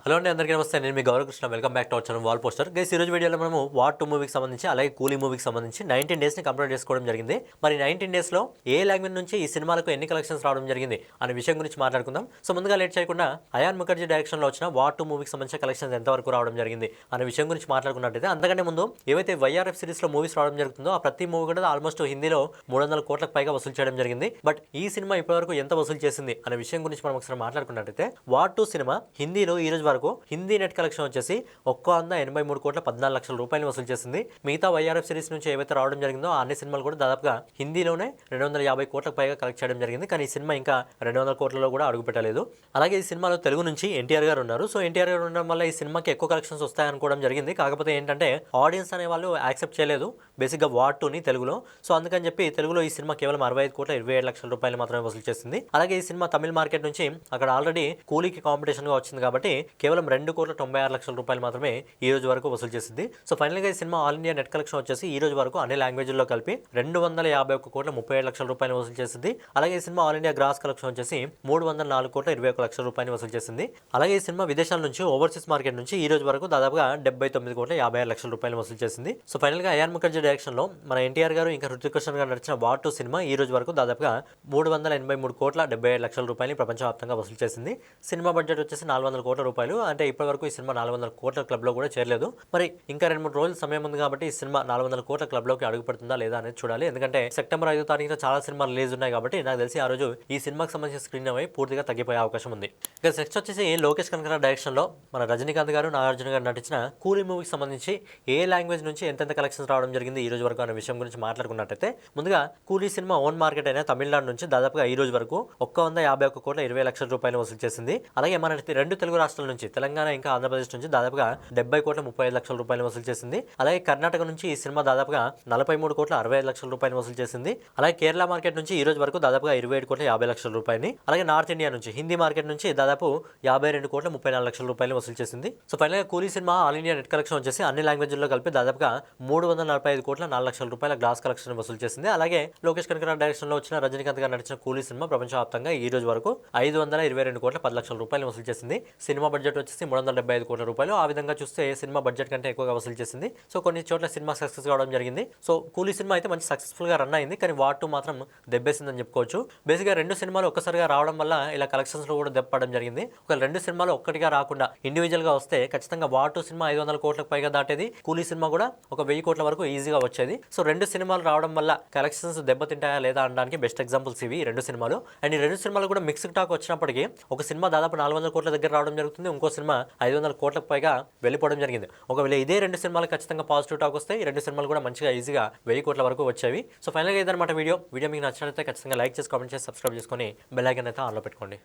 Hello అండి, అందరికీ నమస్తే. నేను మీ Gauravakrishna. Welcome back to our channel wall poster. Guys, ఈ రోజు వీడియోలో మనము వార్ 2 మూవీకి సంబంధించి అలాగే కూలీ మూవీకి సంబంధించి 19 డేస్ని కంప్లీట్ చేసుకోవడం జరిగింది. మరి 19 డేస్లో ఏ లాంగ్వేజ్ నుంచి ఈ సినిమాలకు ఎన్ని కలెక్షన్స్ రావడం జరిగింది అనే విషయం గురించి మాట్లాడుకుందాం. సో ముందుగా లేట్ చేయకుండా అయాన్ ముఖర్జీ డైరెక్షన్లో వచ్చిన వార్ 2 మూవీకి సంబంధించిన కలెక్షన్స్ ఎంతవరకు రావడం జరిగింది అనే విషయం గురించి మాట్లాడుకున్నట్టయితే, అంతకంటే ముందు ఏవైతే వైఆర్ఎఫ్ సిరీస్లో మూవీస్ రావడం జరుగుతుందో ఆ ప్రతి మూవీ కూడా ఆల్మోస్ట్ హిందీలో 300 కోట్లకు పైగా వసూలు చేయడం జరిగింది. బట్ ఈ సినిమా ఇప్పటివరకు ఎంత వసూలు చేసింది అనే విషయం గురించి మనం ఒకసారి మాట్లాడుకున్నట్టయితే, వార్ 2 సినిమా హిందీలో ఈ రోజు వరకు హిందీ నెట్ కలెక్షన్ వచ్చేసి 183 కోట్ల 14 లక్షల రూపాయలు వసూలు చేసింది. మిగతా వైఆర్ఎఫ్ సిరీస్ నుంచి ఏవైతే రావడం జరిగిందో అన్ని సినిమాలు కూడా దాదాపుగా హిందీలోనే 250 కోట్లకు పైగా కలెక్ట్ చేయడం జరిగింది. కానీ ఈ సినిమా ఇంకా 200 కోట్లలో కూడా అడుగు పెట్టలేదు. అలాగే ఈ సినిమాలో తెలుగు నుంచి ఎన్టీఆర్ గారు ఉన్నారు. సో ఎన్టీఆర్ గారు ఉండడం వల్ల ఈ సినిమాకి ఎక్కువ కలెక్షన్స్ వస్తాయనుకోవడం జరిగింది. కాకపోతే ఏంటంటే ఆడియన్స్ అనే వాళ్ళు యాక్సెప్ట్ చేయలేదు బేసిక్గా వార్ 2ని తెలుగులో. సో అందుకని చెప్పి తెలుగులో ఈ సినిమా కేవలం 65 కోట్ల 27 లక్షల రూపాయలు మాత్రమే వసూలు చేసింది. అలాగే ఈ సినిమా తమిళ మార్కెట్ నుంచి అక్కడ ఆల్రెడీ కూలీకి కాంపిటీషన్గా వచ్చింది కాబట్టి కేవలం 2 కోట్ల 96 లక్షల రూపాయలు మాత్రమే ఈ రోజు వరకు వసూలు చేసింది. సో ఫైనల్గా ఈ cinema all India net collection వచ్చేసి ఈ రోజు వరకు అన్ని లాంగ్వేజ్లో కలిపి 251 కోట్ల 37 లక్షల రూపాయలు వసూలు చేసింది. అలాగే ఈ cinema all India gross collection వచ్చేసి 304 కోట్ల 21 లక్షల రూపాయలు వసూలు చేసింది. అలాగే ఈ సినిమా విదేశాల నుంచి ఓవర్సీస్ మార్కెట్ నుంచి ఈ రోజు వరకు దాదాపుగా 79 కోట్ల 56 లక్షల రూపాయలు వసూలు చేసింది. సో ఫైనల్గా అయాన్ ముఖర్జీ డైరెక్షన్ లో మన ఎన్టీఆర్ గారు ఇంకా హృతిక్ రోషన్ గారు నడిచిన వార్ 2 సినిమా ఈ రోజు వరకు దాదాపుగా 383 కోట్ల 77 లక్షల రూపాయలు ప్రపంచవ్యాప్తంగా వసూలు చేసింది. సినిమా బడ్జెట్ వచ్చేసి 400 కోట్ల రూపాయలు. అంటే ఇప్పటి వరకు ఈ సినిమా 400 కోట్ల క్లబ్లో కూడా చేరలేదు. మరి ఇంకా 2-3 రోజుల సమయం ఉంది కాబట్టి ఈ సినిమా 400 కోట్ల క్లబ్లోకి అడుగు పెడుతుందా లేదా అనేది చూడాలి. ఎందుకంటే సెప్టెంబర్ 5వ తారీఖున చాలా సినిమాలు రిలీజ్ ఉన్నాయి కాబట్టి నాకు తెలిసి ఆ రోజు ఈ సినిమాకి సంబంధించిన స్క్రీన్ అవి పూర్తిగా తగ్గిపోయే అవకాశం ఉంది. ఇక నెక్స్ట్ వచ్చేసి లోకేష్ కనకరాజ్ డైరెక్షన్లో మన రజనీకాంత్ గారు నాగార్జున గారు నటించిన కూలీ మూవీకి సంబంధించి ఏ లాంగ్వేజ్ నుంచి ఎంతెంత కలెక్షన్స్ రావడం జరిగింది ఈ రోజు వరకు అనే విషయం గురించి మాట్లాడుకున్నట్టయితే, ముందుగా కూలీ సినిమా ఓన్ మార్కెట్ అయిన తమిళనాడు నుంచి దాదాపుగా ఈ రోజు వరకు 151 కోట్ల 20 లక్షల రూపాయలు వసూలు చేసింది. అలాగే మన 2 తెలుగు రాష్ట్రాల నుంచి తెలంగాణ ఇంకా ఆంధ్రప్రదేశ్ నుంచి దాదాపుగా 70 కోట్ల 35 లక్షల రూపాయలు వసూలు చేసింది. అలాగే కర్ణాటక నుంచి ఈ సినిమా దాదాపుగా 43 కోట్ల 65 లక్షల రూపాయలు వసూలు చేసింది. అలాగే కేరళ మార్కెట్ నుంచి ఈ రోజు వరకు దాదాపుగా 27 కోట్ల 50 లక్షల రూపాయలు. అలాగే నార్త్ ఇండియా నుంచి హిందీ మార్కెట్ నుంచి దాదాపు 52 కోట్ల 34 లక్షల రూపాయలు వసూలు చేసింది. సో ఫైనల్గా కూలీ cinema all India net collection వచ్చేసి అన్ని లాంగ్వేజ్లో కలిపి దాదాపుగా 345 కోట్ల 4 లక్షల రూపాయల గ్రాస్ కలెక్షన్ వసూలు చేసింది. అలాగే లోకేష్ కనకరాజ్ డైరెక్షన్ లో వచ్చిన రజనీకాంత్ గారు నడిచిన కూలీ సినిమా ప్రపంచవ్యాప్తంగా ఈ రోజు వరకు 522 కోట్ల 10 లక్షల రూపాయలు వసూలు చేసింది. సినిమా బడ్జెట్ వచ్చేసి 375 కోట్ల రూపాయలు. ఆ విధంగా చూస్తే సినిమా బడ్జెట్ కంటే ఎక్కువగా వసూలు చేసింది. సో కొన్ని చోట్ల సినిమా సక్సెస్ కావడం జరిగింది. సో కూలీ సినిమా అయితే మంచి సక్సెస్ఫుల్ గా రన్ అయింది. కానీ వార్ 2 మాత్రం దెబ్బేసిందని చెప్పుకోవచ్చు. బేసిక్గా 2 సినిమాలు ఒక్కసారిగా రావడం వల్ల ఇలా కలెక్షన్స్ లో కూడా దెబ్బపడడం జరిగింది. ఒక 2 సినిమాలు ఒక్కటిగా రాకుండా ఇండివిజువల్ గా వస్తే ఖచ్చితంగా వార్ 2 సినిమా 500 కోట్లకు పైగా దాటేది. కూలీ సినిమా కూడా ఒక 1000 కోట్ల వరకు ఈజీగా వచ్చేది. సో 2 సినిమాలు రావడం వల్ల కలెక్షన్స్ దెబ్బతింటాయా లేదా అనడానికి బెస్ట్ ఎగ్జాంపుల్స్ ఇవి 2 సినిమాలు. అండ్ ఈ 2 సినిమాలు కూడా మిక్స్డ్ టాక్ వచ్చినప్పటికీ ఒక సినిమా దాదాపు 400 కోట్ల దగ్గర రావడం జరుగుతుంది, ఇంకో సినిమా 500 కోట్లకు పైగా వెళ్ళిపోవడం జరిగింది. ఒకవేళ ఇదే 2 సినిమాలు ఖచ్చితంగా పాజిటివ్ టాక్ వస్తే ఈ 2 సినిమాలు కూడా మంచిగా ఈజీగా 1000 కోట్ల వరకు వచ్చేవి. సో ఫైనల్గా ఇదన్నమాట వీడియో మీకు నచ్చినట్లయితే ఖచ్చితంగా లైక్ చేసి కామెంట్ చేసి సబ్స్క్రైబ్ చేసుకొని బెల్ ఐకాన్ అయితే ఆన్లో పెట్టుకోండి.